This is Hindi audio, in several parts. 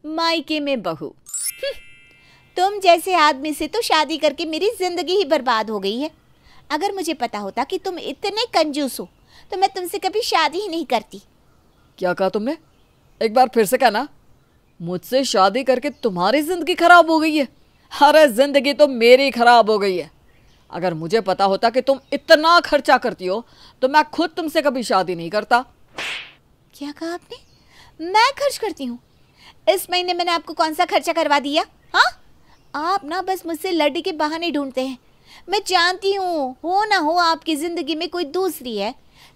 मायके में बहू। तुम जैसे आदमी से तो शादी करके मेरी जिंदगी ही बर्बाद हो गई है। अगर मुझे पता होता कि तुम इतने कंजूस हो तो मैं तुमसे कभी शादी ही नहीं करती। क्या कहा तुमने? एक बार फिर से कहना। मुझसे शादी करके तुम्हारी जिंदगी खराब हो गई है? अरे जिंदगी तो मेरी खराब हो गई है। अगर मुझे पता होता कि तुम इतना खर्चा करती हो तो मैं खुद तुमसे कभी शादी नहीं करता। क्या कहा आपने? मैं खर्च करती हूँ? इस महीने मैंने आपको कौन सा खर्चा करवा दिया? हाँ, आप ना बस मुझसे लड़ने के बहाने ढूंढते हैं। मैं जानती हूँ हो ना हो आपकी जिंदगी में कोई दूसरी है,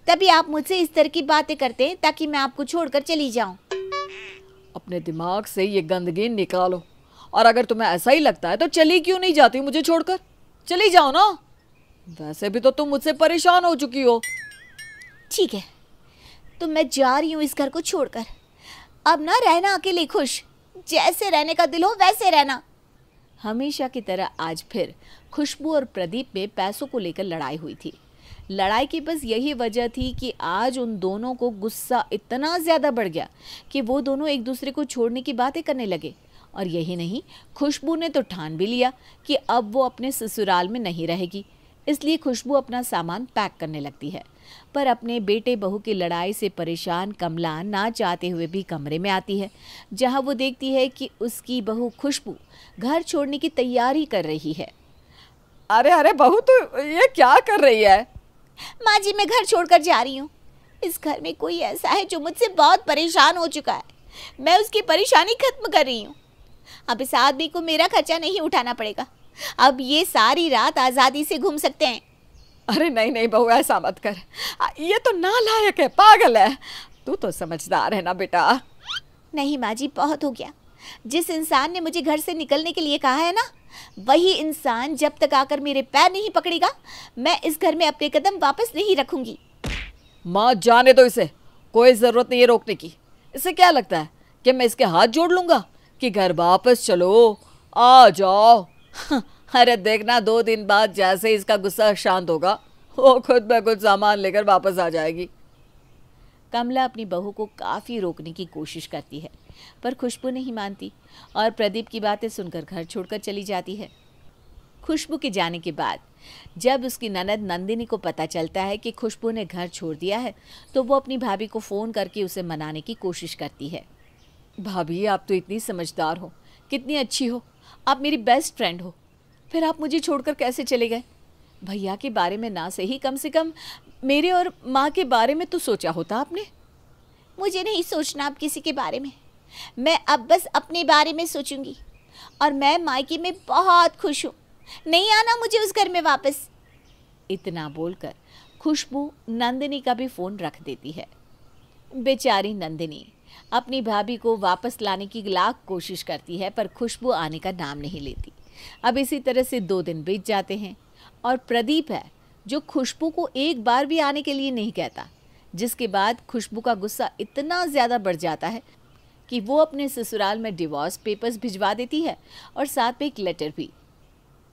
तभी आप मुझसे इस तरह की बातें करते हैं ताकि मैं आपको छोड़कर चली जाऊं। अपने दिमाग से ये गंदगी निकालो, और अगर तुम्हें ऐसा ही लगता है तो चली क्यों नहीं जाती मुझे छोड़कर? चली जाओ ना। वैसे भी तो तुम मुझसे परेशान हो चुकी हो। ठीक है, तो मैं जा रही हूँ इस घर को छोड़कर। अब ना रहना अकेले खुश, जैसे रहने का दिल हो वैसे रहना। हमेशा की तरह आज फिर खुशबू और प्रदीप में पैसों को लेकर लड़ाई हुई थी। लड़ाई की बस यही वजह थी कि आज उन दोनों को गुस्सा इतना ज़्यादा बढ़ गया कि वो दोनों एक दूसरे को छोड़ने की बातें करने लगे। और यही नहीं, खुशबू ने तो ठान भी लिया कि अब वो अपने ससुराल में नहीं रहेगी। इसलिए खुशबू अपना सामान पैक करने लगती है। पर अपने बेटे बहू की लड़ाई से परेशान कमला ना चाहते हुए भी कमरे में आती है, जहां वो देखती है कि उसकी बहू खुशबू घर छोड़ने की तैयारी कर रही है। अरे अरे बहू, तू ये क्या कर रही है? माँ जी, मैं घर छोड़कर जा रही हूँ। इस घर में कोई ऐसा है जो मुझसे बहुत परेशान हो चुका है। मैं उसकी परेशानी खत्म कर रही हूँ। अब इस आदमी को मेरा खर्चा नहीं उठाना पड़ेगा। अब ये सारी रात आज़ादी से घूम सकते हैं। अरे नहीं नहीं बहू, ऐसा मत कर। ये तो नालायक है, पागल है। तू तो समझदार है ना बेटा। नहीं माँ जी, बहुत हो गया। जिस इंसान ने मुझे घर से निकलने के लिए कहा है ना, वही इंसान जब तक आकर मेरे पैर नहीं पकड़ेगा, मैं इस घर में अपने कदम वापस नहीं रखूंगी। माँ जाने दो इसे, कोई ज़रूरत नहीं है रोकने की। इसे क्या लगता है कि मैं इसके हाथ जोड़ लूँगा कि घर वापस चलो, आ जाओ? अरे देखना, 2 दिन बाद जैसे इसका गुस्सा शांत होगा, वो खुद ब खुद सामान लेकर वापस आ जाएगी। कमला अपनी बहू को काफ़ी रोकने की कोशिश करती है, पर खुशबू नहीं मानती और प्रदीप की बातें सुनकर घर छोड़कर चली जाती है। खुशबू के जाने के बाद जब उसकी ननद नंदिनी को पता चलता है कि खुशबू ने घर छोड़ दिया है, तो वो अपनी भाभी को फ़ोन करके उसे मनाने की कोशिश करती है। भाभी, आप तो इतनी समझदार हो, कितनी अच्छी हो, आप मेरी बेस्ट फ्रेंड हो, फिर आप मुझे छोड़कर कैसे चले गए? भैया के बारे में ना सही, कम से कम मेरे और माँ के बारे में तो सोचा होता आपने। मुझे नहीं सोचना अब किसी के बारे में। मैं अब बस अपने बारे में सोचूंगी। और मैं मायके में बहुत खुश हूँ। नहीं आना मुझे उस घर में वापस। इतना बोलकर खुशबू नंदिनी का भी फ़ोन रख देती है। बेचारी नंदिनी अपनी भाभी को वापस लाने की लाख कोशिश करती है, पर खुशबू आने का नाम नहीं लेती। अब इसी तरह से 2 दिन बीत जाते हैं और प्रदीप है जो खुशबू को एक बार भी आने के लिए नहीं कहता, जिसके बाद खुशबू का गुस्सा इतना ज़्यादा बढ़ जाता है कि वो अपने ससुराल में डिवोर्स पेपर्स भिजवा देती है और साथ में एक लेटर भी।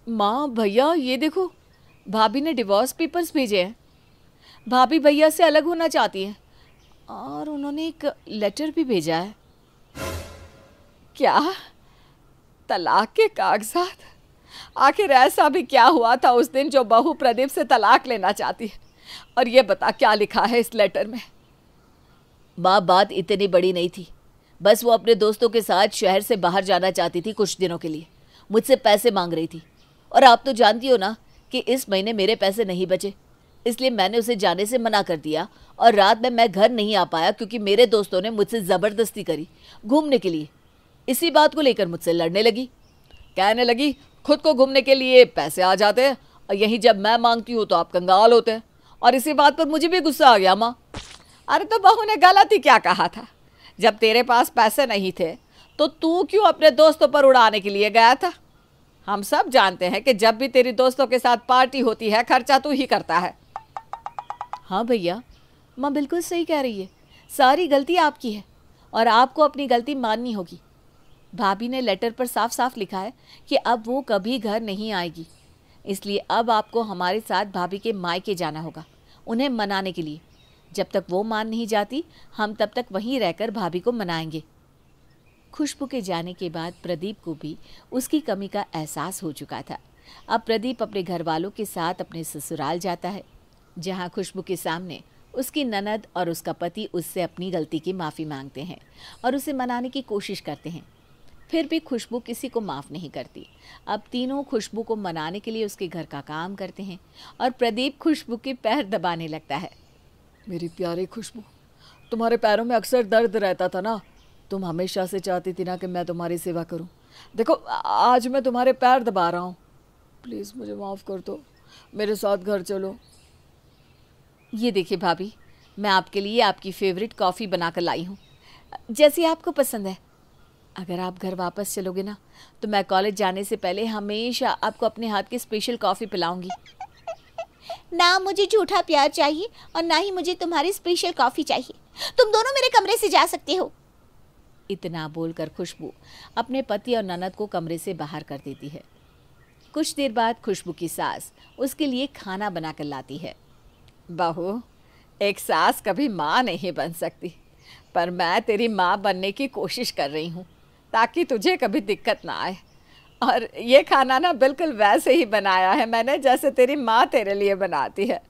माँ, भैया ये देखो, भाभी ने डिवोर्स पेपर्स भेजे हैं। भाभी भैया से अलग होना चाहती हैं और उन्होंने एक लेटर भी भेजा है। क्या? तलाक के कागजात? आखिर ऐसा भी क्या हुआ था उस दिन जो बहू प्रदीप से तलाक लेना चाहती है? और ये बता, क्या लिखा है इस लेटर में? माँ, बात इतनी बड़ी नहीं थी। बस वो अपने दोस्तों के साथ शहर से बाहर जाना चाहती थी कुछ दिनों के लिए। मुझसे पैसे मांग रही थी और आप तो जानती हो ना कि इस महीने मेरे पैसे नहीं बचे, इसलिए मैंने उसे जाने से मना कर दिया। और रात में मैं घर नहीं आ पाया क्योंकि मेरे दोस्तों ने मुझसे ज़बरदस्ती करी घूमने के लिए। इसी बात को लेकर मुझसे लड़ने लगी, कहने लगी खुद को घूमने के लिए पैसे आ जाते हैं और यहीं जब मैं मांगती हूँ तो आप कंगाल होते हैं। और इसी बात पर मुझे भी गुस्सा आ गया माँ। अरे तो बहू ने गलत ही क्या कहा था? जब तेरे पास पैसे नहीं थे तो तू क्यों अपने दोस्तों पर उड़ाने के लिए गया था? हम सब जानते हैं कि जब भी तेरी दोस्तों के साथ पार्टी होती है खर्चा तू ही करता है। हाँ भैया, माँ बिल्कुल सही कह रही है। सारी गलती आपकी है और आपको अपनी गलती माननी होगी। भाभी ने लेटर पर साफ साफ लिखा है कि अब वो कभी घर नहीं आएगी, इसलिए अब आपको हमारे साथ भाभी के मायके जाना होगा उन्हें मनाने के लिए। जब तक वो मान नहीं जाती हम तब तक वहीं रहकर भाभी को मनाएंगे। खुशबू के जाने के बाद प्रदीप को भी उसकी कमी का एहसास हो चुका था। अब प्रदीप अपने घर वालों के साथ अपने ससुराल जाता है, जहाँ खुशबू के सामने उसकी ननद और उसका पति उससे अपनी गलती की माफ़ी मांगते हैं और उसे मनाने की कोशिश करते हैं। फिर भी खुशबू किसी को माफ़ नहीं करती। अब तीनों खुशबू को मनाने के लिए उसके घर का काम करते हैं और प्रदीप खुशबू के पैर दबाने लगता है। मेरी प्यारी खुशबू, तुम्हारे पैरों में अक्सर दर्द रहता था ना, तुम हमेशा से चाहती थी ना कि मैं तुम्हारी सेवा करूं। देखो आज मैं तुम्हारे पैर दबा रहा हूं, प्लीज़ मुझे माफ़ कर दो, मेरे साथ घर चलो। ये देखिए भाभी, मैं आपके लिए आपकी फेवरेट कॉफ़ी बनाकर लाई हूँ, जैसी आपको पसंद है। अगर आप घर वापस चलोगे ना तो मैं कॉलेज जाने से पहले हमेशा आपको अपने हाथ की स्पेशल कॉफ़ी पिलाऊंगी। ना मुझे झूठा प्यार चाहिए और ना ही मुझे तुम्हारी स्पेशल कॉफ़ी चाहिए। तुम दोनों मेरे कमरे से जा सकते हो। इतना बोलकर खुशबू अपने पति और ननद को कमरे से बाहर कर देती है। कुछ देर बाद खुशबू की सास उसके लिए खाना बनाकर लाती है। बहू, एक सास कभी माँ नहीं बन सकती, पर मैं तेरी माँ बनने की कोशिश कर रही हूँ ताकि तुझे कभी दिक्कत ना आए। और ये खाना ना बिल्कुल वैसे ही बनाया है मैंने जैसे तेरी माँ तेरे लिए बनाती है।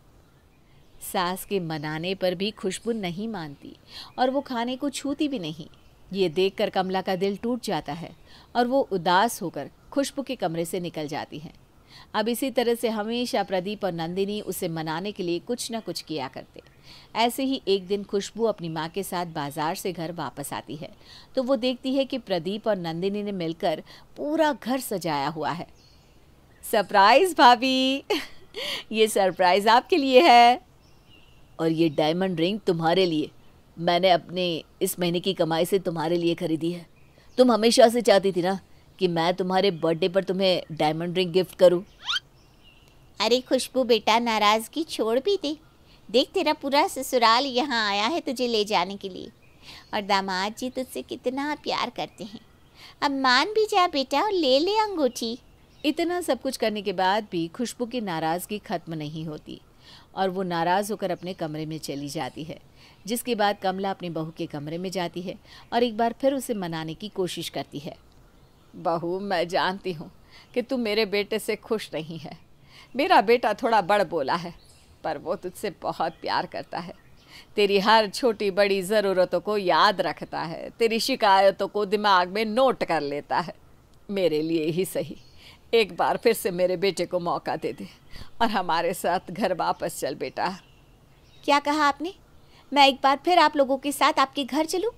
सास के मनाने पर भी खुशबू नहीं मानती और वो खाने को छूती भी नहीं। ये देखकर कमला का दिल टूट जाता है और वो उदास होकर खुशबू के कमरे से निकल जाती है। अब इसी तरह से हमेशा प्रदीप और नंदिनी उसे मनाने के लिए कुछ न कुछ किया करते। ऐसे ही एक दिन खुशबू अपनी माँ के साथ बाजार से घर वापस आती है तो वो देखती है कि प्रदीप और नंदिनी ने मिलकर पूरा घर सजाया हुआ है। सरप्राइज भाभी, ये सरप्राइज आपके लिए है और ये डायमंड रिंग तुम्हारे लिए। मैंने अपने इस महीने की कमाई से तुम्हारे लिए खरीदी है। तुम हमेशा से चाहती थी ना कि मैं तुम्हारे बर्थडे पर तुम्हें डायमंड रिंग गिफ्ट करूं। अरे खुशबू बेटा, नाराज़गी छोड़ भी दे। देख, तेरा पूरा ससुराल यहाँ आया है तुझे ले जाने के लिए और दामाद जी तुझसे कितना प्यार करते हैं। अब मान भी जा बेटा और ले ले अंगूठी। इतना सब कुछ करने के बाद भी खुशबू की नाराज़गी ख़त्म नहीं होती और वो नाराज़ होकर अपने कमरे में चली जाती है। जिसके बाद कमला अपनी बहू के कमरे में जाती है और एक बार फिर उसे मनाने की कोशिश करती है। बहू, मैं जानती हूँ कि तू मेरे बेटे से खुश नहीं है। मेरा बेटा थोड़ा बड़ बोला है, पर वो तुझसे बहुत प्यार करता है। तेरी हर छोटी बड़ी ज़रूरतों को याद रखता है, तेरी शिकायतों को दिमाग में नोट कर लेता है। मेरे लिए ही सही एक बार फिर से मेरे बेटे को मौका दे दे और हमारे साथ घर वापस चल बेटा। क्या कहा आपने? मैं एक बार फिर आप लोगों के साथ आपके घर चलूं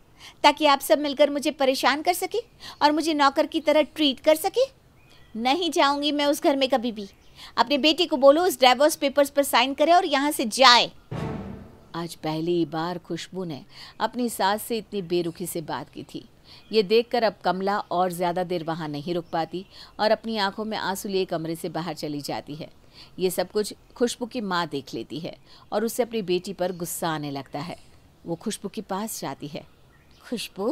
ताकि आप सब मिलकर मुझे परेशान कर सके और मुझे नौकर की तरह ट्रीट कर सके? नहीं जाऊंगी मैं उस घर में कभी भी। अपने बेटे को बोलो उस डिवोर्स पेपर्स पर साइन करे और यहाँ से जाए। आज पहली बार खुशबू ने अपनी सास से इतनी बेरुखी से बात की थी। ये देखकर अब कमला और ज़्यादा देर वहाँ नहीं रुक पाती और अपनी आंखों में आंसू लिए कमरे से बाहर चली जाती है। ये सब कुछ खुशबू की माँ देख लेती है और उससे अपनी बेटी पर गुस्सा आने लगता है। वो खुशबू के पास जाती है। खुशबू,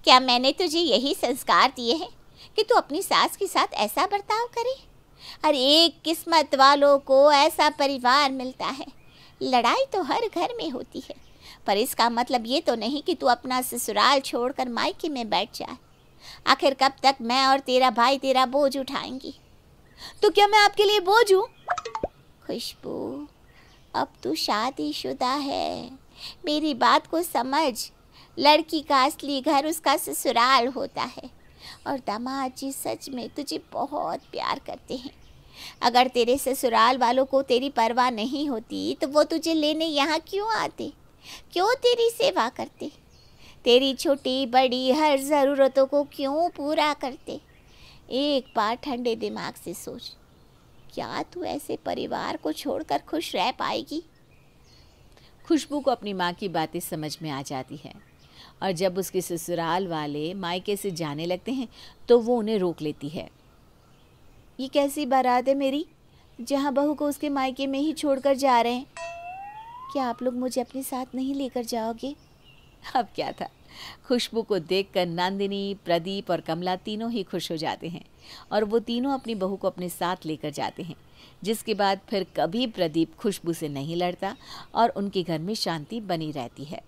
क्या मैंने तुझे यही संस्कार दिए हैं कि तू अपनी सास के साथ ऐसा बर्ताव करे? हर एक किस्मत वालों को ऐसा परिवार मिलता है। लड़ाई तो हर घर में होती है, पर इसका मतलब ये तो नहीं कि तू अपना ससुराल छोड़कर मायके में बैठ जाए। आखिर कब तक मैं और तेरा भाई तेरा बोझ उठाएंगी? तो क्या मैं आपके लिए बोझ हूँ? खुशबू, अब तू शादीशुदा है, मेरी बात को समझ। लड़की का असली घर उसका ससुराल होता है और दामाद जी सच में तुझे बहुत प्यार करते हैं। अगर तेरे ससुराल वालों को तेरी परवाह नहीं होती तो वो तुझे लेने यहाँ क्यों आते, क्यों तेरी सेवा करते, तेरी छोटी बड़ी हर ज़रूरतों को क्यों पूरा करते? एक बार ठंडे दिमाग से सोच, क्या तू ऐसे परिवार को छोड़कर खुश रह पाएगी? खुशबू को अपनी माँ की बातें समझ में आ जाती है और जब उसके ससुराल वाले मायके से जाने लगते हैं तो वो उन्हें रोक लेती है। ये कैसी बारात है मेरी, जहाँ बहू को उसके मायके में ही छोड़कर जा रहे हैं? क्या आप लोग मुझे अपने साथ नहीं लेकर जाओगे? अब क्या था, खुशबू को देखकर नंदिनी, प्रदीप और कमला तीनों ही खुश हो जाते हैं और वो तीनों अपनी बहू को अपने साथ लेकर जाते हैं। जिसके बाद फिर कभी प्रदीप खुशबू से नहीं लड़ता और उनके घर में शांति बनी रहती है।